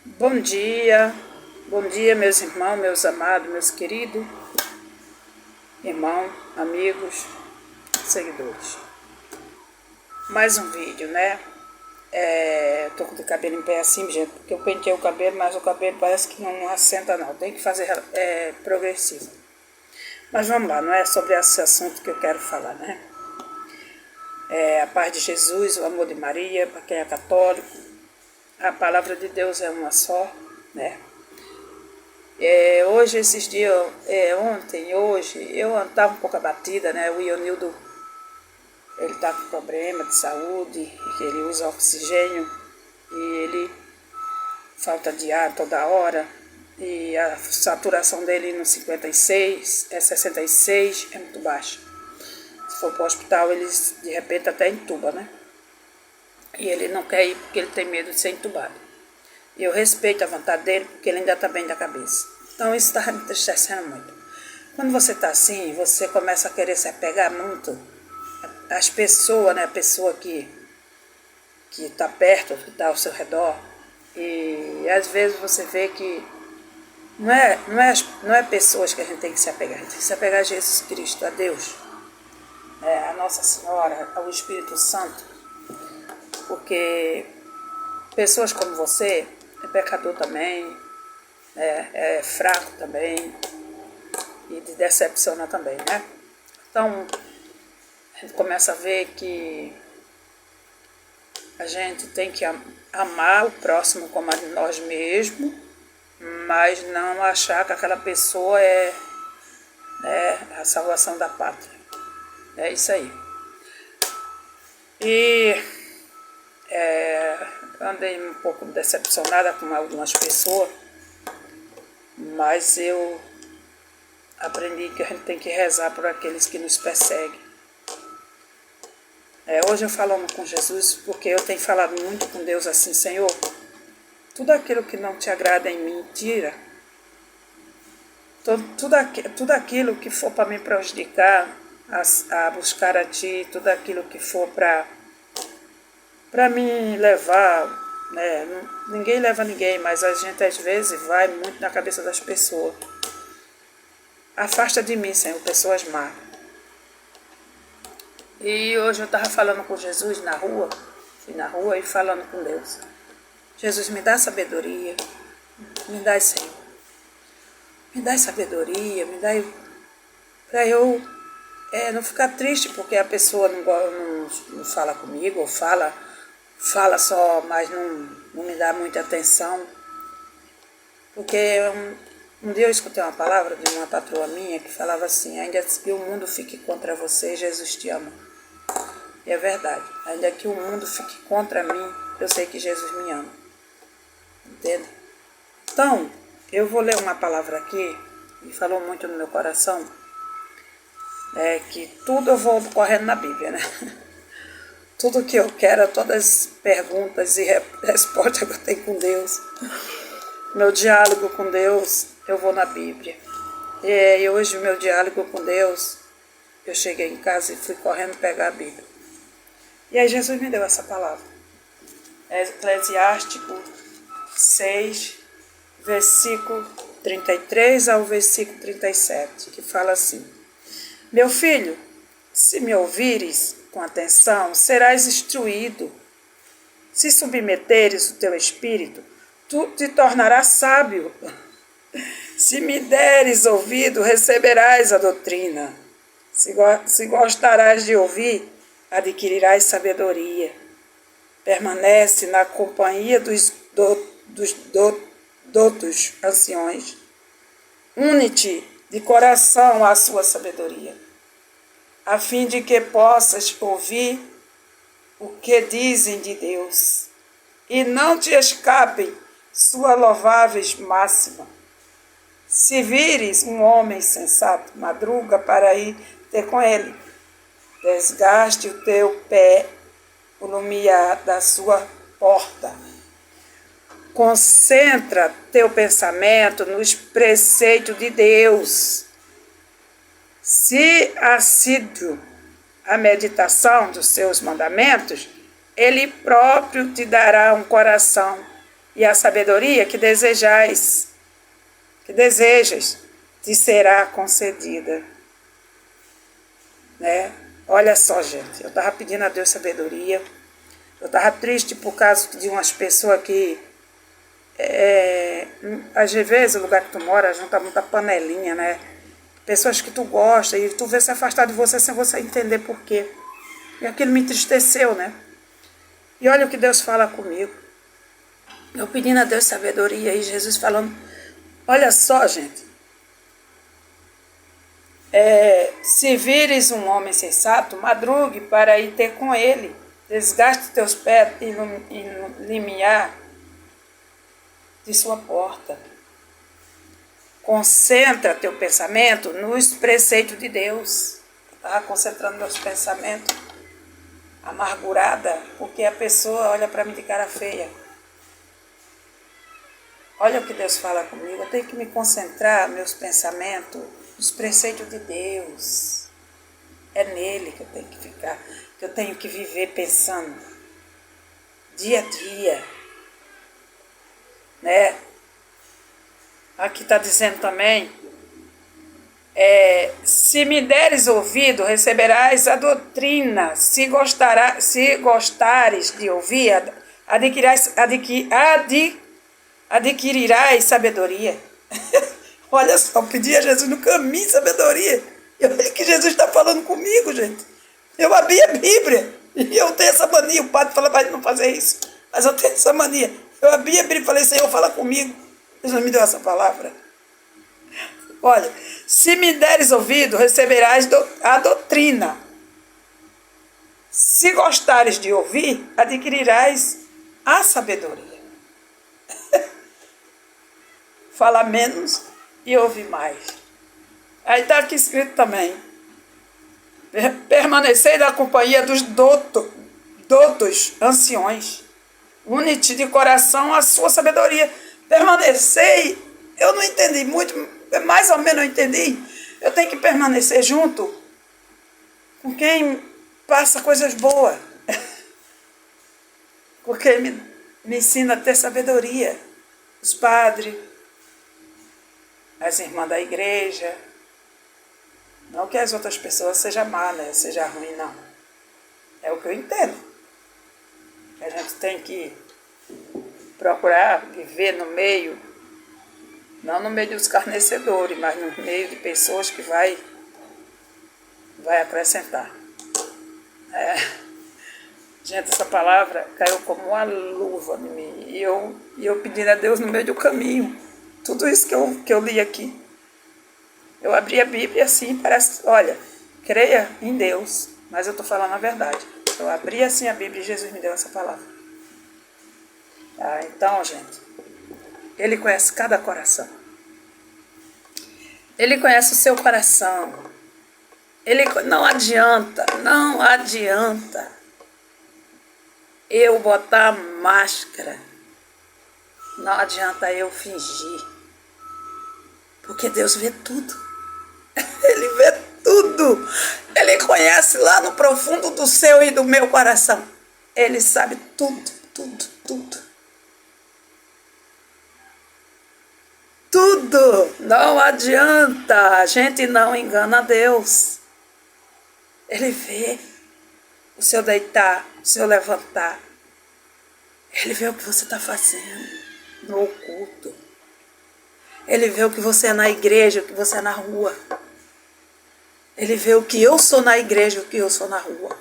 Bom dia meus irmãos, meus amados, meus queridos irmãos, amigos, seguidores. Mais um vídeo, né? Tô com o cabelo em pé assim, gente, porque eu pentei o cabelo, mas o cabelo parece que não assenta não, tem que fazer progressivo. Mas vamos lá, não é sobre esse assunto que eu quero falar, né? A paz de Jesus, o amor de Maria, para quem é católico, a palavra de Deus é uma só, né? Hoje, esses dias, hoje, eu estava um pouco abatida, né? O Ionildo, ele está com problema de saúde, ele usa oxigênio e ele falta de ar toda hora. E a saturação dele no 56, 66, é muito baixa. Se for para o hospital, eles de repente até entubam, né? E ele não quer ir porque ele tem medo de ser entubado. E eu respeito a vontade dele porque ele ainda está bem da cabeça. Então isso está me entristecendo muito. Quando você está assim, você começa a querer se apegar muito às pessoas, né? A pessoa que está perto, que está ao seu redor. E às vezes você vê que não é pessoas que a gente tem que se apegar. A gente tem que se apegar a Jesus Cristo, a Deus, a Nossa Senhora, ao Espírito Santo. Porque pessoas como você é pecador também, é fraco também e decepciona também, né? Então, a gente começa a ver que a gente tem que amar o próximo como a nós mesmos, mas não achar que aquela pessoa é a salvação da pátria. É isso aí. E andei um pouco decepcionada com algumas pessoas, mas eu aprendi que a gente tem que rezar por aqueles que nos perseguem. Hoje eu falando com Jesus, porque eu tenho falado muito com Deus assim: Senhor, tudo aquilo que não te agrada em mim, tira. Tudo aquilo que for para me prejudicar, a buscar a Ti, tudo aquilo que for para me levar, né? Ninguém leva ninguém, mas a gente às vezes vai muito na cabeça das pessoas. Afasta de mim, Senhor, pessoas más. E hoje eu estava falando com Jesus na rua, fui na rua e falando com Deus. Jesus, me dá sabedoria, me dá, Senhor. Me dá sabedoria, me dá para eu não ficar triste porque a pessoa não fala comigo, ou fala só, mas não me dá muita atenção. Porque um dia eu escutei uma palavra de uma patroa minha que falava assim: ainda que o mundo fique contra você, Jesus te ama. E é verdade, ainda que o mundo fique contra mim, eu sei que Jesus me ama. Entende? Então, eu vou ler uma palavra aqui, e falou muito no meu coração, que tudo eu vou correndo na Bíblia, né? Tudo que eu quero, todas as perguntas e respostas que eu tenho com Deus, meu diálogo com Deus, eu vou na Bíblia. E hoje o meu diálogo com Deus, eu cheguei em casa e fui correndo pegar a Bíblia. E aí Jesus me deu essa palavra. Eclesiástico 6, versículo 33 ao versículo 37, que fala assim: Meu filho, se me ouvires com atenção, serás instruído. Se submeteres o teu espírito, tu te tornarás sábio. Se me deres ouvido, receberás a doutrina. Se gostarás de ouvir, adquirirás sabedoria. Permanece na companhia dos doutos anciões. Une-te de coração à sua sabedoria, a fim de que possas ouvir o que dizem de Deus, e não te escapem sua louváveis máxima. Se vires um homem sensato, madruga para ir ter com ele. Desgaste o teu pé, o lumiar da sua porta. Concentra teu pensamento nos preceitos de Deus. Se assíduo à meditação dos seus mandamentos, Ele próprio te dará um coração E a sabedoria que desejas, te será concedida. Né? Olha só, gente, eu estava pedindo a Deus sabedoria. Eu estava triste por causa de umas pessoas que, às vezes, o lugar que tu mora junta muita panelinha, né? Pessoas que tu gosta e tu vê se afastar de você sem você entender por quê. E aquilo me entristeceu, né? E olha o que Deus fala comigo. Eu pedindo a Deus sabedoria e Jesus falando, olha só, gente. Se vires um homem sensato, madrugue para ir ter com ele. Desgaste teus pés e no limiar de sua porta. Concentra teu pensamento nos preceitos de Deus. Estava concentrando meus pensamentos amargurada, porque a pessoa olha para mim de cara feia. Olha o que Deus fala comigo. Eu tenho que me concentrar, meus pensamentos, nos preceitos de Deus. É nele que eu tenho que ficar, que eu tenho que viver pensando dia a dia, né? Aqui está dizendo também, se me deres ouvido, receberás a doutrina, se gostares de ouvir, adquirirás sabedoria. Olha só, eu pedi a Jesus no caminho sabedoria. E olha que Jesus está falando comigo, gente. Eu abri a Bíblia e eu tenho essa mania. O padre fala para não fazer isso, mas eu tenho essa mania. Eu abri a Bíblia e falei, Senhor, fala comigo. Jesus me deu essa palavra. Olha, se me deres ouvido, receberás a doutrina. Se gostares de ouvir, adquirirás a sabedoria. Fala menos e ouve mais. Aí está aqui escrito também. Permanecei na companhia dos doutos anciões. Une-te de coração à sua sabedoria. Permanecei, eu não entendi muito, mais ou menos eu entendi. Eu tenho que permanecer junto com quem passa coisas boas. Porque me ensina a ter sabedoria. Os padres, as irmãs da igreja. Não que as outras pessoas sejam má, né? Seja ruim, não. É o que eu entendo. A gente tem que procurar viver no meio, não no meio dos escarnecedores, mas no meio de pessoas que vai acrescentar. Gente, essa palavra caiu como uma luva em mim. E eu pedindo a Deus no meio do caminho. Tudo isso que eu li aqui. Eu abri a Bíblia assim, parece, olha, creia em Deus, mas eu estou falando a verdade. Eu abri assim a Bíblia e Jesus me deu essa palavra. Então, gente, Ele conhece cada coração. Ele conhece o seu coração. Não adianta eu botar máscara. Não adianta eu fingir. Porque Deus vê tudo. Ele vê tudo. Ele conhece lá no profundo do seu e do meu coração. Ele sabe tudo, tudo, tudo. Tudo. Não adianta. A gente não engana Deus. Ele vê o seu deitar, o seu levantar. Ele vê o que você está fazendo no oculto. Ele vê o que você é na igreja, o que você é na rua. Ele vê o que eu sou na igreja, o que eu sou na rua.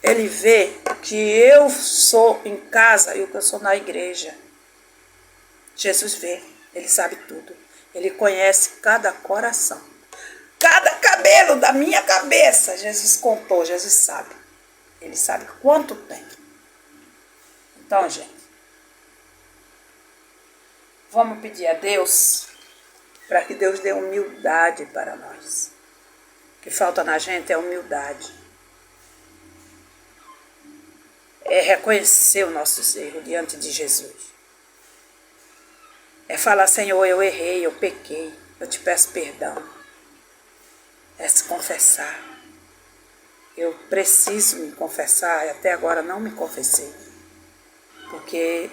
Ele vê o que eu sou em casa e o que eu sou na igreja. Jesus vê, Ele sabe tudo. Ele conhece cada coração. Cada cabelo da minha cabeça, Jesus contou, Jesus sabe. Ele sabe quanto tem. Então, gente, vamos pedir a Deus para que Deus dê humildade para nós. O que falta na gente é humildade. É reconhecer os nossos erros diante de Jesus. É falar, Senhor, eu errei, eu pequei, eu te peço perdão. É se confessar. Eu preciso me confessar e até agora não me confessei. Porque